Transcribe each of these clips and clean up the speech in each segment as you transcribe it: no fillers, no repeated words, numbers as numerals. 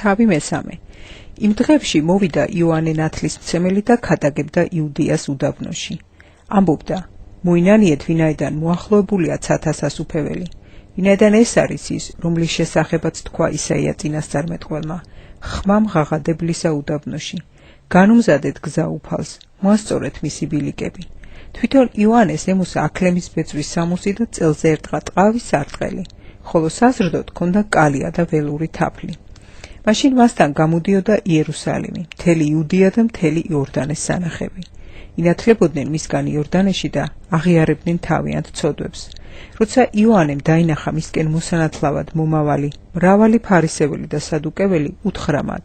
თავი მესამე. იმ დღეებში მოვიდა იოანე ნათლისმცემელი და ქადაგებდა იუდეას უდაბნოში. ამბობდა: მოინანიეთ, ვინაიდან მოახლოებულია ცათასასუფეველი. ვინაიდან ეს არის ის, რომლის შესახებაც თქვა ისაია წინასწარმეტყველმა: ხმამ ღაღადებლისა უდაბნოში. განუმზადეთ გზა უფალს, მოასწორეთ მისი ბილიკები. თვითონ იოანეს ემოსა აქლემის ბეწვის სამოსი და წელზე ერტყა ტყავის სარტყელი, ხოლო საზრდოდ ჰქონდა კალია და ველური თაფლი. მაშინ მასთან გამოდიოდა იერუსალიმი, მთელი იუდეა და მთელი იორდანეს სანახები. ინათლებოდნენ მისგან იორდანეში და აღიარებდნენ თავიანთ ცოდვებს. როცა იოანემ დაინახა მისკენ მოსანათლავად მომავალი, მრავალი ფარისეველი და სადუკეველი, უთხრა მათ: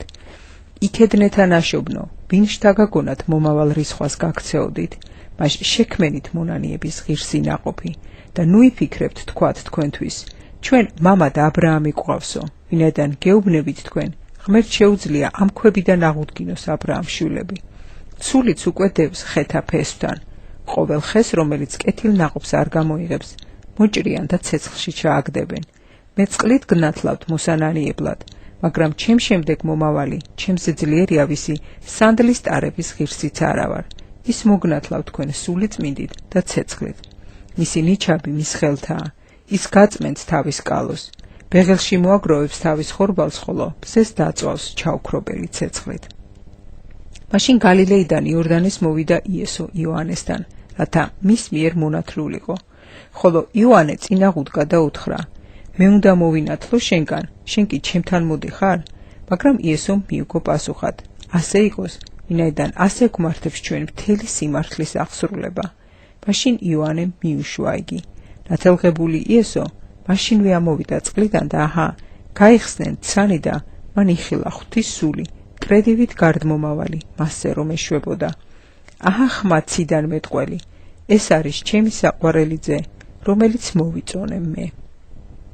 იქედნეთა ნაშობნო, ვინ შთაგაგონათ მომავალ რისხვას გაქცეოდით, მას შექმენით მონანიების ღირსი ნაყოფი და ნუ იფიქრებთ თქვათ თქვენთვის: ჩვენ მამა და აბრაამი გვყავსო, ვინაიდან გეუბნებით თქვენ, ღმერთ შეუძლია ამ ქვებიდან აღუდგინოს აბრაამს შვილები. ცულიც უკვე დევს ხეთა ფესვთან. ყოველ ხეს, რომელიც კეთილ ნაყოფს არ გამოიღებს, მოჭრიან და ცეცხლში ჩააგდებენ. მე წყლით გნათლავთ მოსანანიებლად, მაგრამ ჩემ შემდეგ მომავალი, ჩემზე ძლიერია, ვისი სანდლის ტარების ღირსიც არა ვარ. ის მოგნათლავთ თქვენ სული წმინდით და ცეცხლით. მისი ნიჩაბი მის ხელთაა, ის გაწმენთ თავის კალოს. ბეღელში მოაგროვებს თავის ხორბალს, ხოლო ბზეს დაწვავს ჩაუქრობელი ცეცხლით. მაშინ გალილეიდან იორდანეს მოვიდა იესო იოანესთან, რათა მის მიერ მონათლულიყო. ხოლო იოანე წინაღუდგა და უთხრა: მე უნდა მოვინათლო შენგან, შენ კი ჩემთან მოდიხარ? მაგრამ იესომ მიუგო პასუხად: ასე იყოს, ვინაიდან ასე გვმართებს ჩვენ მთელი სიმართლის აღსრულება. მაშინ იოანემ მიუშვა იგი. ნათელღებული იესო მაშინვე ამოვიდა წყლიდან და აჰა, გაიხსნენ ცანი და მან იხილა ღვთის სული, კრედივით გარდმომავალი, მასზე რომ ეშვებოდა. აჰა ხმა ციდან მეტყველი, ეს არის ჩემი საყვარელი ძე, რომელიც მოვიწონე მე.